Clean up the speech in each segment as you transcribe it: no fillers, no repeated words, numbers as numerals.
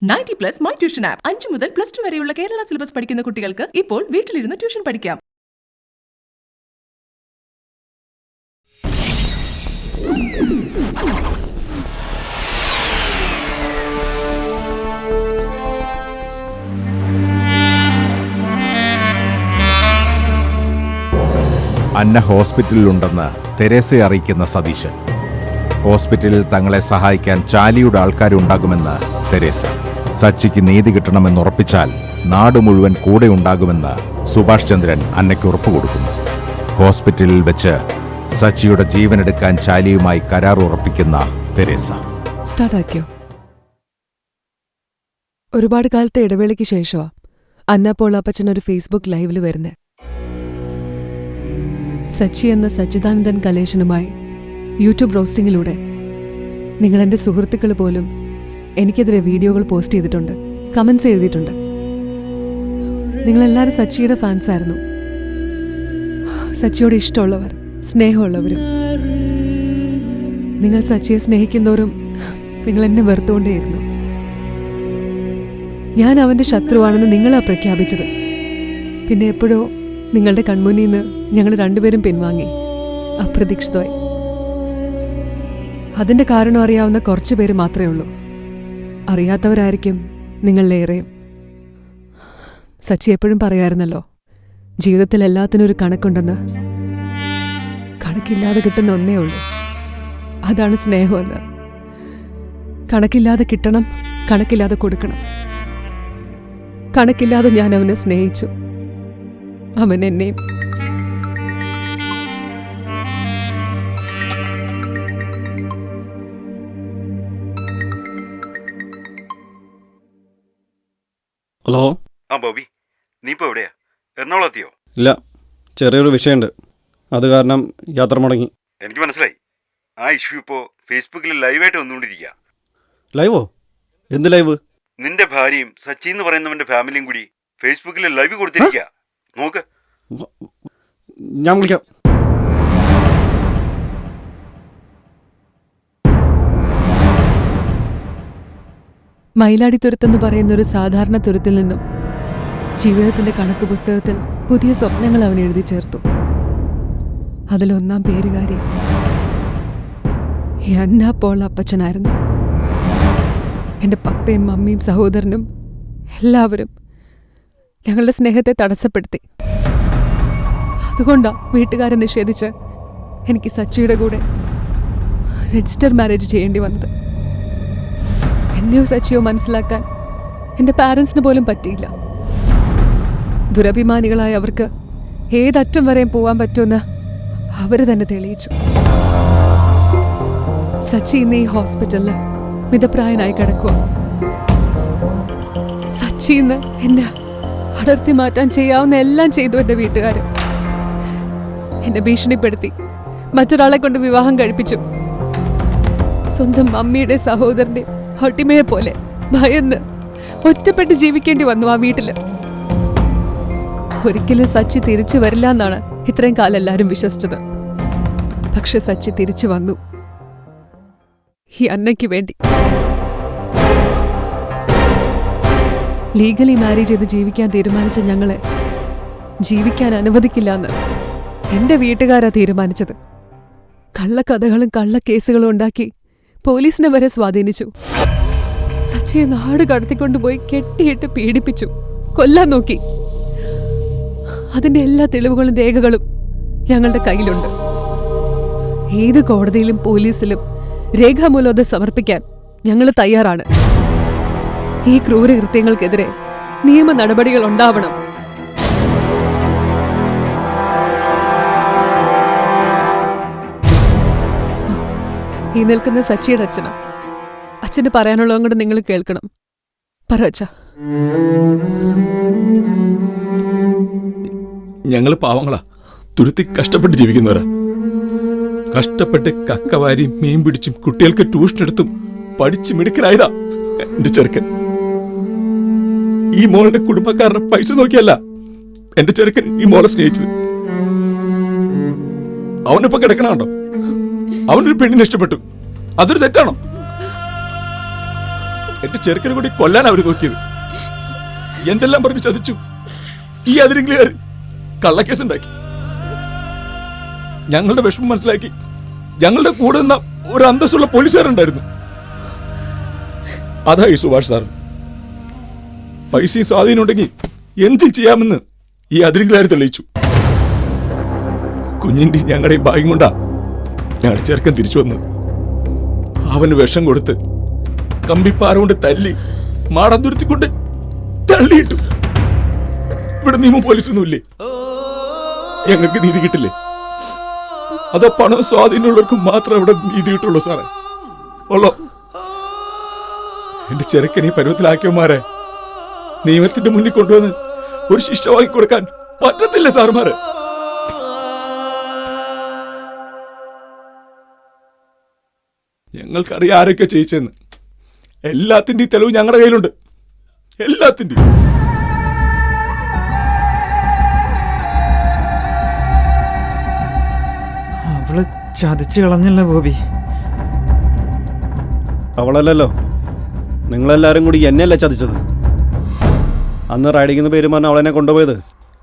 90+ my tuition app 5 മുതൽ +2 വരെയുള്ള Kerala syllabus പഠിക്കുന്ന കുട്ടികൾക്ക് ഇപ്പോൾ വീട്ടിലിരുന്ന് ട്യൂഷൻ പഠിക്കാം. അന്ന ഹോസ്പിറ്റലിലുണ്ടെന്ന് തെരേസയെ അറിയിക്കുന്ന സതീശൻ. ഹോസ്പിറ്റലിൽ തങ്ങളെ സഹായിക്കാൻ ചാലിയുടെ ആൾക്കാരുണ്ടാകുമെന്ന് തെരേസ. സച്ചിക്ക് നീതി കിട്ടണമെന്നുറപ്പിച്ചാൽ നാട് മുഴുവൻ കൂടെ ഉണ്ടാകുമെന്ന് സുഭാഷ് ചന്ദ്രൻ അന്നയ്ക്ക് ഉറപ്പു കൊടുക്കുന്നു. ഹോസ്പിറ്റലിൽ വെച്ച് സച്ചിയുടെ ജീവനെടുക്കാൻ ചാലിയുമായി കരാർ ഉറപ്പിക്കുന്ന തെരേസ. സ്റ്റാർട്ടാക്കിയോ? ഒരുപാട് കാലത്തെ ഇടവേളയ്ക്ക് ശേഷമാ അന്ന പോളാപ്പച്ചൻ ഒരു ഫേസ്ബുക്ക് ലൈവില് വരുന്നേ. സച്ചി എന്ന സച്ചിദാനന്ദൻ കലേഷനുമായി യൂട്യൂബ് റോസ്റ്റിംഗിലൂടെ നിങ്ങളെന്റെ സുഹൃത്തുക്കൾ പോലും എനിക്കെതിരെ വീഡിയോകൾ പോസ്റ്റ് ചെയ്തിട്ടുണ്ട്, കമന്റ്സ് എഴുതിയിട്ടുണ്ട്. നിങ്ങളെല്ലാവരും സച്ചിയുടെ ഫാൻസ് ആയിരുന്നു. സച്ചിയോട് ഇഷ്ടമുള്ളവർ, സ്നേഹമുള്ളവരും. നിങ്ങൾ സച്ചിയെ സ്നേഹിക്കുന്നവരും നിങ്ങൾ എന്നെ വെറുത്തുകൊണ്ടേയിരുന്നു. ഞാൻ അവന്റെ ശത്രുവാണെന്ന് നിങ്ങളാ പ്രഖ്യാപിച്ചത്. പിന്നെ എപ്പോഴോ നിങ്ങളുടെ കൺമുന്നിൽ നിന്ന് ഞങ്ങൾ രണ്ടുപേരും പിൻവാങ്ങി, അപ്രതീക്ഷിതമായി. അതിന്റെ കാരണം അറിയാവുന്ന കുറച്ചു പേര് മാത്രമേ ഉള്ളൂ. അറിയാത്തവരായിരിക്കും നിങ്ങളിലേറെയും. സച്ചി എപ്പോഴും പറയായിരുന്നല്ലോ, ജീവിതത്തിൽ എല്ലാത്തിനും ഒരു കണക്കുണ്ടെന്ന്. കണക്കില്ലാതെ കിട്ടുന്ന ഒന്നേ ഉള്ളൂ, അതാണ് സ്നേഹമെന്ന്. കണക്കില്ലാതെ കിട്ടണം, കണക്കില്ലാതെ കൊടുക്കണം. കണക്കില്ലാതെ ഞാൻ അവനെ സ്നേഹിച്ചു, അവൻ എന്നെയും. ഹലോ. ബോബി, നീ ഇപ്പോൾ എവിടെയാ? എറണാകുളത്തെയോ? ഇല്ല, ചെറിയൊരു വിഷയമുണ്ട്, അത് കാരണം യാത്ര മുടങ്ങി. എനിക്ക് മനസ്സിലായി. ആ ഇഷ്യൂ ഇപ്പോൾ ഫേസ്ബുക്കിൽ ലൈവായിട്ട് വന്നുകൊണ്ടിരിക്കുക. ലൈവോ? എന്ത് ലൈവ്? നിന്റെ ഭാര്യയും സച്ചി എന്ന് പറയുന്നവന്റെ ഫാമിലിയും കൂടി ഫേസ്ബുക്കിൽ ലൈവ് കൊടുത്തിരിക്കുക. നോക്ക്. ഞാൻ വിളിക്കാം. മയിലാടി തുരുത്തെന്ന് പറയുന്ന ഒരു സാധാരണ തുരുത്തിൽ നിന്നും ജീവിതത്തിന്റെ കണക്ക് പുസ്തകത്തിൽ പുതിയ സ്വപ്നങ്ങൾ അവൻ എഴുതി ചേർത്തു. അതിലൊന്നാം പേരുകാരി അന്ന പോൾ അപ്പച്ചനായിരുന്നു. എൻ്റെ പപ്പയും മമ്മിയും സഹോദരനും എല്ലാവരും ഞങ്ങളുടെ സ്നേഹത്തെ തടസ്സപ്പെടുത്തി. അതുകൊണ്ടാ വീട്ടുകാരെ നിഷേധിച്ച് എനിക്ക് സച്ചിയുടെ കൂടെ രജിസ്റ്റർ മാരേജ് ചെയ്യേണ്ടി വന്നത്. എന്നെയോ സച്ചിയോ മനസ്സിലാക്കാൻ എൻ്റെ പാരൻസിന് പോലും പറ്റിയില്ല. ദുരഭിമാനികളായ അവർക്ക് ഏതറ്റം വരെയും പോവാൻ പറ്റുമെന്ന് അവർ തന്നെ തെളിയിച്ചു. സച്ചി ഇന്ന് ഈ ഹോസ്പിറ്റലില് മിതപ്രായനായി കിടക്കുക. സച്ചി ഇന്ന് എന്നെ അടർത്തി മാറ്റാൻ ചെയ്യാവുന്ന എല്ലാം ചെയ്തു. എൻ്റെ വീട്ടുകാര് എന്നെ ഭീഷണിപ്പെടുത്തി മറ്റൊരാളെ കൊണ്ട് വിവാഹം കഴിപ്പിച്ചു. സ്വന്തം മമ്മിയുടെ സഹോദരന്റെ അടിമയെ പോലെ ഭയന്ന് ഒറ്റപ്പെട്ട് ജീവിക്കേണ്ടി വന്നു ആ വീട്ടില്. ഒരിക്കലും സച്ചി തിരിച്ചു വരില്ല എന്നാണ് ഇത്രയും കാലം എല്ലാവരും വിശ്വസിച്ചത്. പക്ഷെ സച്ചി തിരിച്ചു വന്നു, ഈ അന്നയ്ക്ക് വേണ്ടി. ലീഗലി മാരേജ് ചെയ്ത് ജീവിക്കാൻ തീരുമാനിച്ച ഞങ്ങളെ ജീവിക്കാൻ അനുവദിക്കില്ല എന്ന് എന്റെ വീട്ടുകാരാ തീരുമാനിച്ചത്. കള്ളക്കഥകളും കള്ളക്കേസുകളും ഉണ്ടാക്കി പോലീസിനെ വരെ സ്വാധീനിച്ചു. സച്ചിയെ നാട് കടത്തിക്കൊണ്ടുപോയി കെട്ടിയിട്ട് പീഡിപ്പിച്ചു, കൊല്ലാൻ നോക്കി. അതിന്റെ എല്ലാ തെളിവുകളും രേഖകളും ഞങ്ങളുടെ കയ്യിലുണ്ട്. ഏത് കോടതിയിലും പോലീസിലും രേഖാമൂലം അത് സമർപ്പിക്കാൻ ഞങ്ങൾ തയ്യാറാണ്. ഈ ക്രൂരകൃത്യങ്ങൾക്കെതിരെ നിയമ നടപടികൾ ഉണ്ടാവണം. ഈ നിൽക്കുന്ന സച്ചിയുടെ അച്ഛനാ. അച്ഛന് പറയാനുള്ളതും കൂടെ നിങ്ങൾ കേൾക്കണം. പറ അച്ഛാ. ഞങ്ങൾ പാവങ്ങളാ, തുരുത്തി കഷ്ടപ്പെട്ട് ജീവിക്കുന്നവരാ. കഷ്ടപ്പെട്ട് കക്കവാരി മീൻ പിടിച്ചും കുട്ടികൾക്ക് ട്യൂഷൻ എടുത്തും പഠിച്ചു മിടുക്കനായതാ എന്റെ ചെറുക്കൻ. ഈ മോളുടെ കുടുംബക്കാരുടെ പൈസ നോക്കിയല്ല എന്റെ ചെറുക്കൻ ഈ മോളെ സ്നേഹിച്ചത്. അവനിപ്പോ കിടക്കണോ? അവനൊരു പെണ്ണിനെ ഇഷ്ടപ്പെട്ടു, അതൊരു തെറ്റാണോ? എന്റെ ചെറുക്കനെ കൂടി കൊല്ലാൻ അവർ നോക്കിയത്. എന്തെല്ലാം പറഞ്ഞ് ചതിച്ചു. ഈ അതിരിംഗുകാർ കള്ളക്കേസുണ്ടാക്കി. ഞങ്ങളുടെ വിഷമം മനസ്സിലാക്കി ഞങ്ങളുടെ കൂടെ നിന്ന ഒരു അന്തസ്സുള്ള പോലീസുകാരുണ്ടായിരുന്നു. അതാ ഈ സുഭാഷ് സാർ. പൈസയും സ്വാധീനം ഉണ്ടെങ്കിൽ എന്തും ചെയ്യാമെന്ന് ഈ അതിരിംഗുകാർ തെളിയിച്ചു. കുഞ്ഞിന്റെ ഞങ്ങളുടെ ഭാഗ്യം കൊണ്ടാ ഞങ്ങളുടെ ചെറുക്കൻ തിരിച്ചു വന്നത്. അവന് വിഷം കൊടുത്ത് കമ്പിപ്പാറ കൊണ്ട് തല്ലി മാടം തുരുത്തിക്കൊണ്ട് തള്ളിയിട്ടു. ഇവിടെ നിയമം പോലീസൊന്നുമില്ലേ? ഞങ്ങൾക്ക് നീതി കിട്ടില്ലേ? അതോ പണം സ്വാധീനമുള്ളവർക്ക് മാത്രം ഇവിടെ നീതി കിട്ടുള്ളൂ സാറേ? ഉള്ളോ? എന്റെ ചെറുക്കനെ പരുവത്തിലാക്കിയവന്മാരെ നിയമത്തിന്റെ മുന്നിൽ കൊണ്ടുവന്ന് ഒരു ശിക്ഷ വാങ്ങിക്കൊടുക്കാൻ പറ്റത്തില്ല സാറുമാരെ. ഞങ്ങൾക്കറിയാം ആരൊക്കെ ചെയ്യിച്ചെന്ന്. എല്ലാത്തിന്റെയും തെളിവ് ഞങ്ങളുടെ കയ്യിലുണ്ട്. എല്ലാത്തിന്റെയും. അവള് ചതിച്ചു കളഞ്ഞല്ലോ ബോബി. അവളല്ലല്ലോ, നിങ്ങളെല്ലാവരും കൂടി എന്നെയല്ലേ ചതിച്ചത്. അന്ന് റൈഡിങ്ങിന്ന് പേര് പറഞ്ഞ അവളെന്നെ കൊണ്ടുപോയത്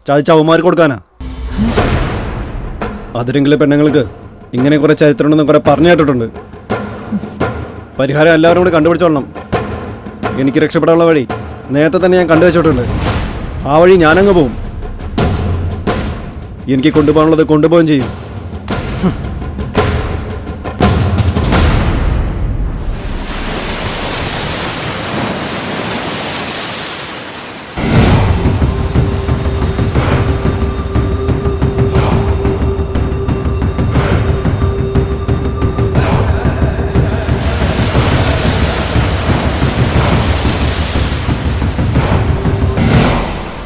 ചതിച്ച അവന്മാർ കൊടുക്കാനാ. അതിരെങ്കിലും പെണ്ണുങ്ങൾക്ക് ഇങ്ങനെ കുറെ ചരിത്രം ഉണ്ടെന്ന് കുറെ പറഞ്ഞു കേട്ടിട്ടുണ്ട്. പരിഹാരം എല്ലാവരും കൂടി കണ്ടുപിടിച്ചോളണം. എനിക്ക് രക്ഷപ്പെടാനുള്ള വഴി നേരത്തെ തന്നെ ഞാൻ കണ്ടുവച്ചിട്ടുണ്ട്. ആ വഴി ഞാനങ്ങ് പോവും. എനിക്ക് കൊണ്ടുപോകാനുള്ളത് കൊണ്ടുപോവുകയും ചെയ്യും.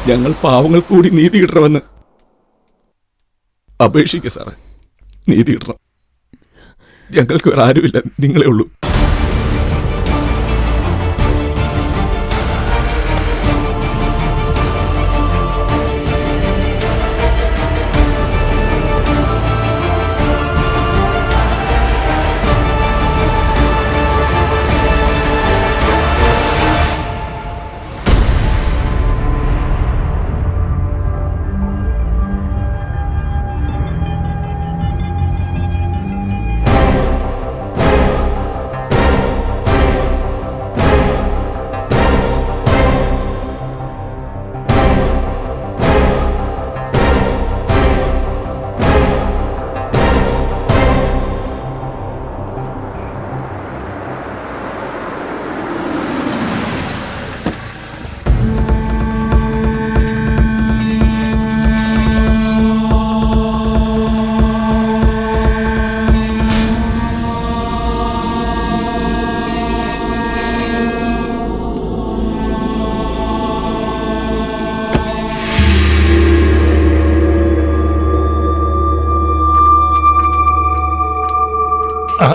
ഞങ്ങൾ പാവങ്ങൾ കൂടി നീതി കിട്ടണമെന്ന് അപേക്ഷിക്കുക സാറേ. നീതി കിട്ടണം. ഞങ്ങൾക്ക് വേറെ ആരുമില്ല, നിങ്ങളേ ഉള്ളൂ.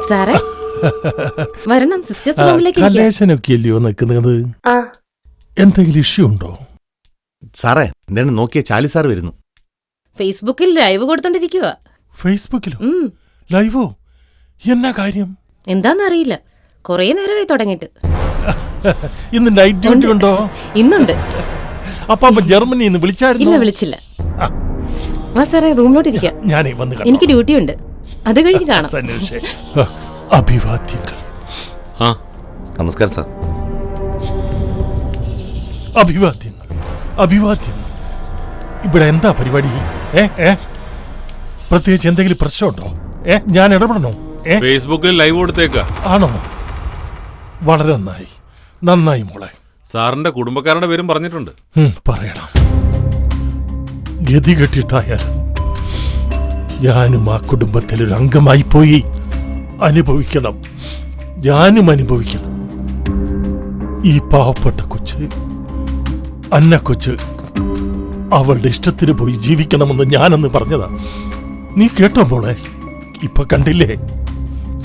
സാറേ വരണം, സിസ്റ്റേഴ്സ് റൂമിലേക്ക് ഇരിക്കാം. കലേശനൊക്കെ അല്ലയോ നിൽക്കുന്നത്? എന്തെങ്കിലും ഇഷ്യൂ ഉണ്ടോ? സാറേ എന്താണ് നോക്കിയ ചാലി സാർ വരുന്നു. ഫേസ്ബുക്കിൽ ലൈവ് കൊടുത്തോണ്ടിരിക്കുക. ഫേസ്ബുക്കിലോ? ലൈവോ? എന്നാ കാര്യം? എന്താന്നറിയില്ല, കൊറേ നേരമായി തുടങ്ങിയിട്ട്. ഇന്ന് നൈറ്റ് ഡ്യൂട്ടി ഉണ്ടോ? ഇന്നുണ്ട്. അപ്പൊ ജർമ്മനി ഇന്ന് വിളിച്ചായിരുന്നു? ഇല്ല, വിളിച്ചില്ല. ആ സാറേ റൂമിലോട്ട് ഇരിക്കാം. ഞാനേ വന്ന് എനിക്ക് ഡ്യൂട്ടി ഉണ്ട്, അത് കഴിഞ്ഞ് കാണാം. അഭിവാദ്യങ്ങൾ. നമസ്കാരം സാർ. അഭിവാദ്യങ്ങൾ, അഭിവാദ്യങ്ങൾ. ഇവിടെ എന്താ പരിപാടി? പ്രത്യേകിച്ച് എന്തെങ്കിലും പ്രശ്നമുണ്ടോ? ഞാൻ ഇടപെടണോ? ഫേസ്ബുക്കിൽ ലൈവ് കൊടുത്തേക്ക. ആണോ? വളരെ നന്നായി, നന്നായി മോളെ. സാറിന്റെ കുടുംബക്കാരുടെ പേരും പറഞ്ഞിട്ടുണ്ട്. പറയണം. ഗതി കെട്ടിട്ടായാലും ഞാനും ആ കുടുംബത്തിലൊരു അംഗമായി പോയി. അനുഭവിക്കണം, ഞാനും അനുഭവിക്കണം. ഈ പാവപ്പെട്ട കൊച്ച്, അന്ന കൊച്ച്, അവളുടെ ഇഷ്ടത്തിന് പോയി ജീവിക്കണമെന്ന് ഞാനെന്ന് പറഞ്ഞതാ. നീ കേട്ടോ മോളെ? ഇപ്പൊ കണ്ടില്ലേ?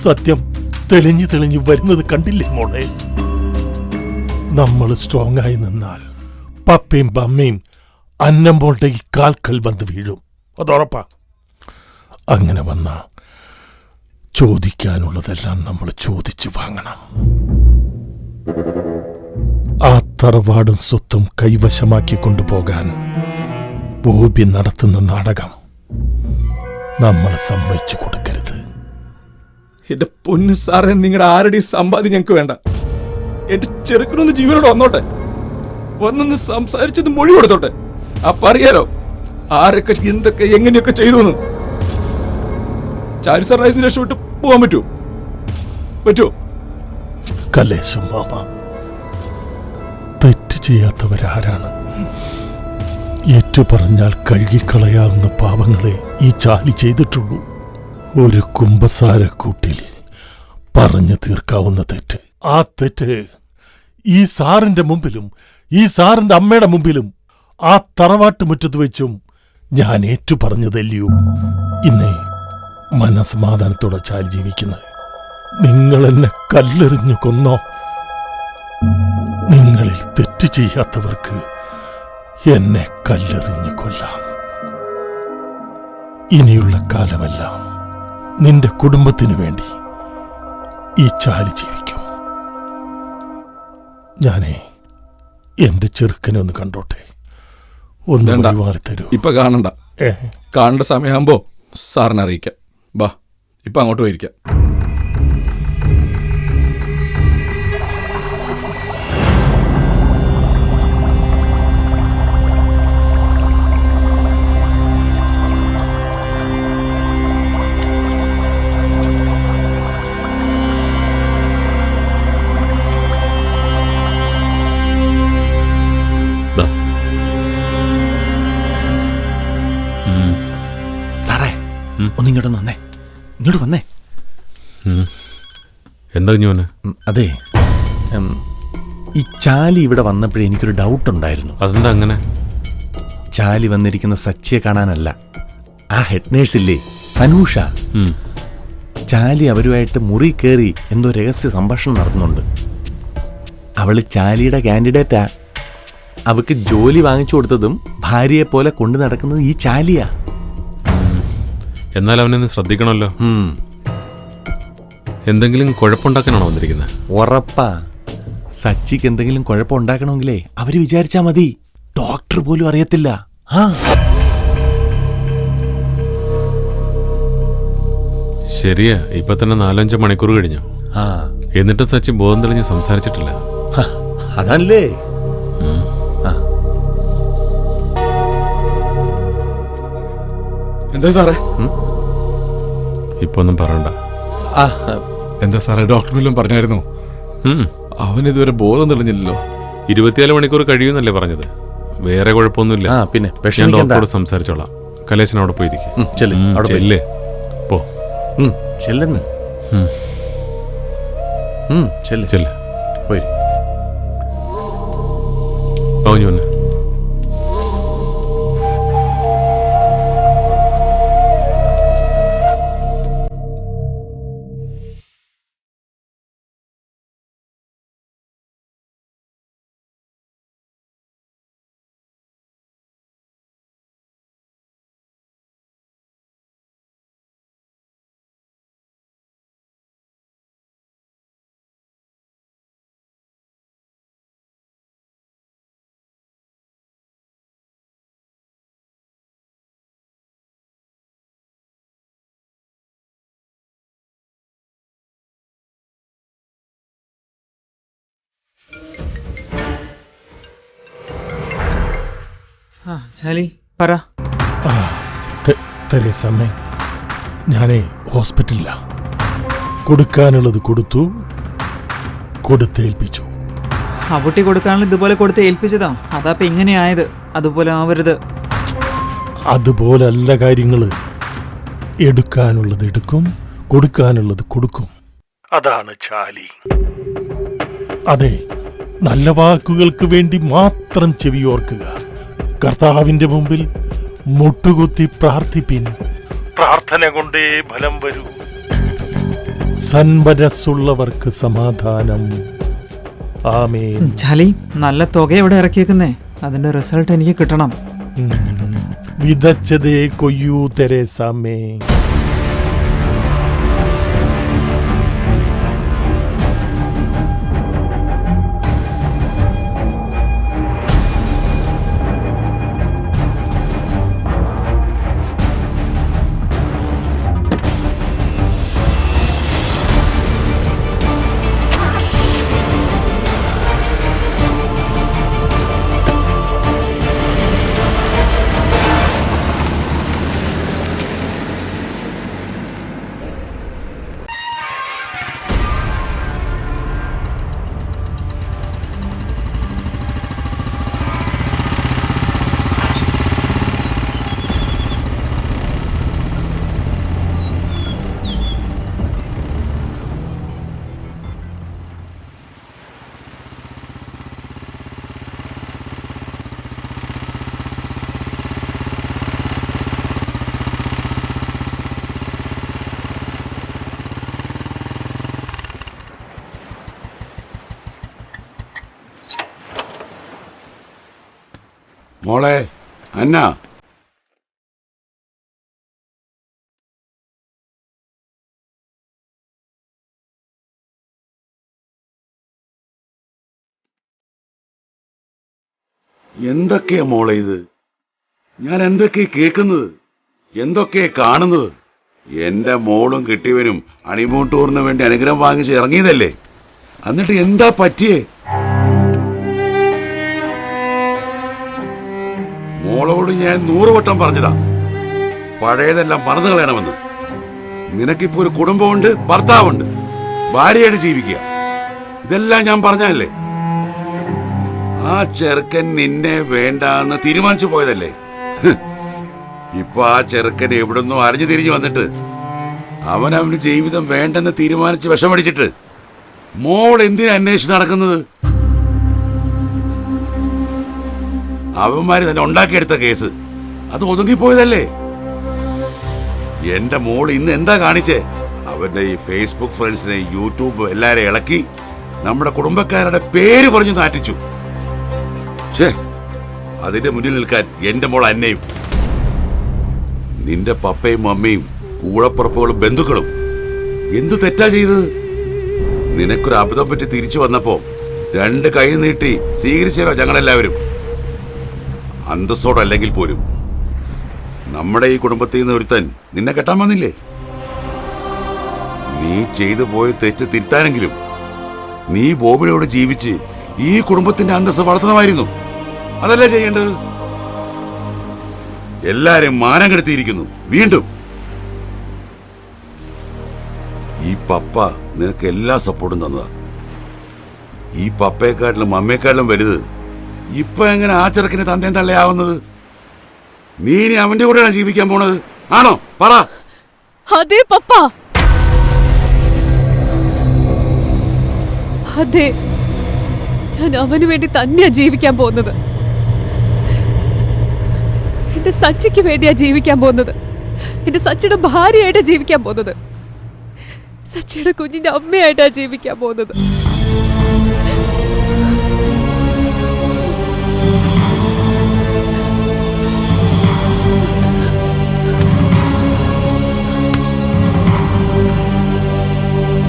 സത്യം തെളിഞ്ഞു തെളിഞ്ഞു വരുന്നത് കണ്ടില്ലേ മോളെ? നമ്മൾ സ്ട്രോങ് ആയി നിന്നാൽ പപ്പയും ബമ്മയും അന്നമ്പോളുടെ ഈ കാൽക്കൽ വന്ന് വീഴും, അതുറപ്പാ. അങ്ങനെ വന്ന ചോദിക്കാനുള്ളതെല്ലാം നമ്മൾ ചോദിച്ചു വാങ്ങണം. തറവാടും സ്വത്തും കൈവശമാക്കി കൊണ്ടുപോകാൻ ബോബി നടത്തുന്ന നാടകം നമ്മൾ സമ്മതിച്ചു കൊടുക്കരുത്. എന്റെ പൊന്നു സാറേ, നിങ്ങളുടെ ആരുടെയും സമ്പാദ്യം ഞങ്ങൾക്ക് വേണ്ട. എന്റെ ചെറുക്കനൊന്ന് ജീവനോട് വന്നോട്ടെ, വന്നൊന്ന് സംസാരിച്ചത് മൊഴി കൊടുത്തോട്ടെ. അപ്പൊ അറിയാലോ ആരൊക്കെ എന്തൊക്കെ എങ്ങനെയൊക്കെ ചെയ്തു. ചാരി സാറിന് ഇതിന് രക്ഷപ്പെട്ട് പോകാൻ പറ്റുമോ? കലേശം മാമ, തെറ്റ് ചെയ്യാത്തവരാരാണ്? ഏറ്റുപറഞ്ഞാൽ കഴുകിക്കളയാവുന്ന പാപങ്ങളെ ഈ ചാലി ചെയ്തിട്ടുള്ളൂ. ഒരു കുമ്പസാരക്കൂട്ടിൽ പറഞ്ഞു തീർക്കാവുന്ന തെറ്റ്. ആ തെറ്റ് ഈ സാറിന്റെ മുമ്പിലും ഈ സാറിന്റെ അമ്മയുടെ മുമ്പിലും ആ തറവാട്ടുമുറ്റത്ത് വെച്ചും ഞാൻ ഏറ്റുപറഞ്ഞതല്ലയോ. ഇന്നേ മനസമാധാനത്തോടെ ചാലി ജീവിക്കുന്നത്. നിങ്ങൾ എന്നെ കല്ലെറിഞ്ഞു കൊന്നോ? നിങ്ങളിൽ തെറ്റ് ചെയ്യാത്തവർക്ക് എന്നെ കല്ലെറിഞ്ഞു കൊല്ലാം. ഇനിയുള്ള കാലമെല്ലാം നിന്റെ കുടുംബത്തിനു വേണ്ടി ഈ ചാലി ജീവിക്കും. ഞാനേ എന്റെ ചെറുക്കനെ ഒന്ന് കണ്ടോട്ടെ. ഒന്ന് വഴിമാറി തരൂ. ഇപ്പൊ കാണണ്ട, കാണേണ്ട സമയമാകുമ്പോ സാറിനെ അറിയിക്കാം. ബാ, ഇപ്പൊ അങ്ങോട്ട് പോയിരിക്കാം. ഒന്നിങ്ങോട്ട് വന്നേ, ഇങ്ങോട്ട് വന്നേ. എന്താ കുഞ്ഞുമോനെ? അതെ, ഈ ചാലി ഇവിടെ വന്നപ്പോഴേ എനിക്കൊരു ഡൗട്ട് ഉണ്ടായിരുന്നു. അതെന്താ അങ്ങനെ? ചാലി വന്നിരിക്കുന്ന സച്ചിയെ കാണാനല്ല, ആ ഹെഡ് നേഴ്സില്ലേ സനൂഷ, ചാലി അവരുമായിട്ട് മുറി കയറി എന്തോ രഹസ്യ സംഭാഷണം നടത്തുന്നുണ്ട്. അവള് ചാലിയുടെ കാൻഡിഡേറ്റാ. അവക്ക് ജോലി വാങ്ങിച്ചു കൊടുത്തതും ഭാര്യയെ പോലെ കൊണ്ടു നടക്കുന്നത് ഈ ചാലിയാ. എന്നാൽ അവനൊന്ന് ശ്രദ്ധിക്കണമല്ലോ. എന്തെങ്കിലും കുഴപ്പമുണ്ടാക്കാനാണോ വന്നിരിക്കുന്നത്? ഉറപ്പാ. സച്ചിക്ക് എന്തെങ്കിലും കുഴപ്പമുണ്ടാക്കണമെങ്കിലേ അവര് വിചാരിച്ചാ മതി. ഡോക്ടർ പോലും അറിയത്തില്ല. ശരിയാ, ഇപ്പൊ തന്നെ 4-5 മണിക്കൂർ കഴിഞ്ഞു. എന്നിട്ട് സച്ചി ബോധം തെളിഞ്ഞ് സംസാരിച്ചിട്ടില്ല. അതല്ലേ എന്താ സാറേ? ഇപ്പൊ ഒന്നും പറയണ്ട. എന്താ സാറേ, ഡോക്ടർ വല്ലതും പറഞ്ഞായിരുന്നു? അവനിതുവരെ ബോധം തെളിഞ്ഞില്ലല്ലോ. 24 മണിക്കൂർ കഴിയുന്നല്ലേ പറഞ്ഞത്. വേറെ കുഴപ്പമൊന്നുമില്ല. പിന്നെ ഞാൻ ഡോക്ടറോട് സംസാരിച്ചോളാം. കലേശൻ അവിടെ പോയിരിക്കും. പോ. ചെല്ലെന്ന് ചെല്ല്. പോയി. കുഞ്ഞുമോനെ, ചാലി പറ. തെരേസമ്മേ, ഞാനേ ഹോസ്പിറ്റലിലാ. കൊടുക്കാനുള്ളത് കൊടുത്തു, കൊടുത്തേൽപ്പിച്ചു. ആ കുട്ടി കൊടുക്കാനുള്ള ഇതുപോലെ കൊടുത്ത് ഏൽപ്പിച്ചതാ. അതാപ്പ ഇങ്ങനെയായത്. അതുപോലെ ആവരുത്. അതുപോലല്ല കാര്യങ്ങള്. എടുക്കാനുള്ളത് എടുക്കും, കൊടുക്കാനുള്ളത് കൊടുക്കും. അതാണ് ചാലി. അതെ, നല്ല വാക്കുകൾക്ക് വേണ്ടി മാത്രം ചെവിയോർക്കുക. കർത്താവിന്റെ മുമ്പിൽ മുട്ടുകുത്തി പ്രാർത്ഥിപ്പിൻ. പ്രാർത്ഥന കൊണ്ടേ ഫലം വരൂ. സന്മനസ്സുള്ളവർക്ക് സമാധാനം. ആമേൻ. ചാലി, നല്ല തുക എവിടെ ഇറക്കിയേക്കുന്നേ? അതിന്റെ റിസൾട്ട് എനിക്ക് കിട്ടണം. വിതച്ചതേ കൊയ്യൂ തെരേസാമ്മേ. മോളെ അന്ന, എന്തൊക്കെയാ മോളെ ഇത്? ഞാൻ എന്തൊക്കെയാ കേൾക്കുന്നത്, എന്തൊക്കെയാ കാണുന്നത്? എന്റെ മോളും കിട്ടിയവരും ഹണിമൂൺ ടൂറിന് വേണ്ടി അനുഗ്രഹം വാങ്ങിച്ച് ഇറങ്ങിയതല്ലേ, എന്നിട്ട് എന്താ പറ്റിയേ? മോളോട് ഞാൻ 100 വട്ടം പറഞ്ഞതാ പഴയതെല്ലാം മറന്നു കളയണമെന്ന്. നിനക്കിപ്പോ ഒരു കുടുംബമുണ്ട്, ഭർത്താവുണ്ട്, ഭാര്യയായിട്ട് ജീവിക്കുക, ഇതെല്ലാം ഞാൻ പറഞ്ഞല്ലേ. ആ ചെറുക്കൻ നിന്നെ വേണ്ടാന്ന് തീരുമാനിച്ചു പോയതല്ലേ. ഇപ്പൊ ആ ചെറുക്കൻ എവിടുന്നോ അറിഞ്ഞു തിരിഞ്ഞു വന്നിട്ട് അവന് ജീവിതം വേണ്ടെന്ന് തീരുമാനിച്ച് വിഷമടിച്ചിട്ട് മോൾ എന്തിനാ അന്വേഷിച്ച് നടക്കുന്നത്? അവന്മാര് തന്നെ ഉണ്ടാക്കിയെടുത്ത കേസ്, അത് ഒതുങ്ങിപ്പോയതല്ലേ. എന്റെ മോൾ ഇന്ന് എന്താ കാണിച്ചേ? അവന്റെ ഈ ഫേസ്ബുക്ക് ഫ്രണ്ട്സിനെ, യൂട്യൂബ് എല്ലാരെയും ഇളക്കി നമ്മുടെ കുടുംബക്കാരുടെ പേര് പറഞ്ഞു നാറ്റിച്ചു. അതിന്റെ മുന്നിൽ നിൽക്കാൻ എന്റെ മോൾ അന്നയും നിന്റെ പപ്പയും അമ്മയും കൂടപ്പുറപ്പുകളും ബന്ധുക്കളും എന്ത് തെറ്റാ ചെയ്തത്? നിനക്കൊരു അബദ്ധം പറ്റി തിരിച്ചു വന്നപ്പോ 2 കൈ നീട്ടി സ്വീകരിച്ചോ ഞങ്ങളെല്ലാവരും. അന്തസ്സോടല്ലെങ്കിൽ പോലും നമ്മുടെ ഈ കുടുംബത്തിൽ നിന്ന് ഒരുത്തൻ നിന്നെ കെട്ടാൻ വന്നില്ലേ? നീ ചെയ്തു പോയ തെറ്റ് തിരുത്താനെങ്കിലും നീ ബോബിനോട് ജീവിച്ച് ഈ കുടുംബത്തിന്റെ അന്തസ്സ് വളർത്തണമായിരുന്നു. അതല്ലേ ചെയ്യേണ്ടത്? എല്ലാരും മാനം കെടുത്തിയിരിക്കുന്നു വീണ്ടും. ഈ പപ്പ നിനക്ക് എല്ലാ സപ്പോർട്ടും തന്നതാ. ഈ പപ്പയെക്കാട്ടിലും അമ്മയെക്കാട്ടിലും വലുത് ഇപ്പൊ എങ്ങനെ ആ ചെറുക്കിന് തന്തയും തള്ളയാവുന്നത്? നീ ഇനി അവന്റെ കൂടെയാണ് ജീവിക്കാൻ പോണത്, ആണോ? പറ. അതെ പപ്പ, അതെ, ഞാൻ അവന് വേണ്ടി തന്നെയാ ജീവിക്കാൻ പോകുന്നത്. എന്റെ സച്ചിക്ക് വേണ്ടിയാ ജീവിക്കാൻ പോകുന്നത്. എന്റെ സച്ചിയുടെ ഭാര്യയായിട്ടാ ജീവിക്കാൻ പോകുന്നത്. സച്ചിയുടെ കുഞ്ഞിന്റെ അമ്മയായിട്ടാ ജീവിക്കാൻ പോകുന്നത്.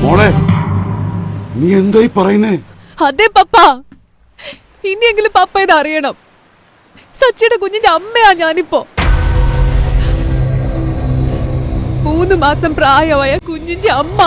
മോളെ, നീ എന്തായി പറയുന്നേ? അതെ പപ്പ, ഇനിയെങ്കിലും പപ്പ ഇത് അറിയണം. സച്ചിയുടെ കുഞ്ഞിന്റെ അമ്മയാ ഞാനിപ്പോ. 3 മാസം പ്രായമായ കുഞ്ഞിന്റെ അമ്മ.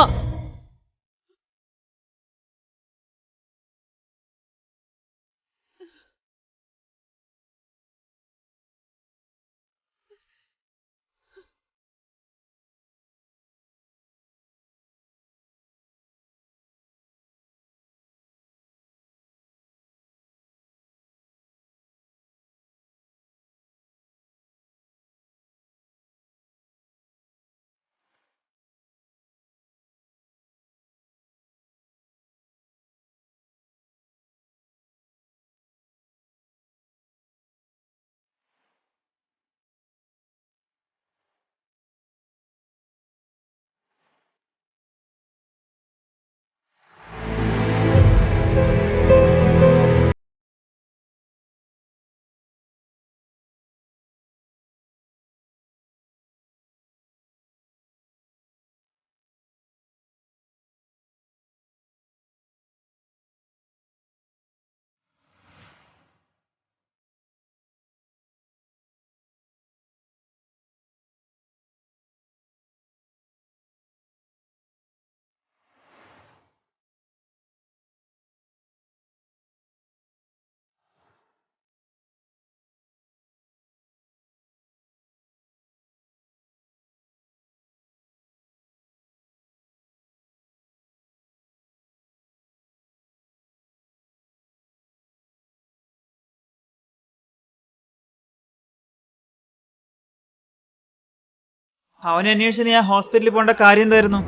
അവനെ അന്വേഷിച്ച് ഞാൻ ഹോസ്പിറ്റലിൽ പോകേണ്ട കാര്യം എന്തായിരുന്നു?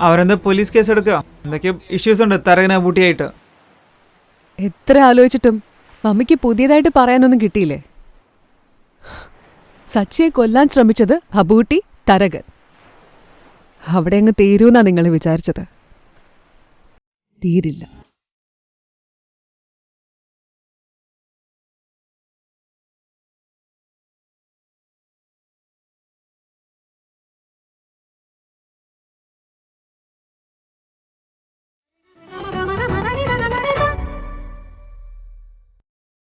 അവരെന്താ പോലീസ് കേസ് എടുക്കുക? എന്തൊക്കെയോ ഇഷ്യൂസ് ഉണ്ട് തരകന ബൂട്ടിയായിട്ട്. എത്ര ആലോചിച്ചിട്ടും മമ്മിക്ക് പുതിയതായിട്ട് പറയാനൊന്നും കിട്ടിയില്ലേ? സച്ചിയെ കൊല്ലാൻ ശ്രമിച്ചത് അബൂട്ടി, തരകൻ. അവിടെ അങ്ങ് തീരൂന്നാ നിങ്ങൾ വിചാരിച്ചത്? തീരില്ല.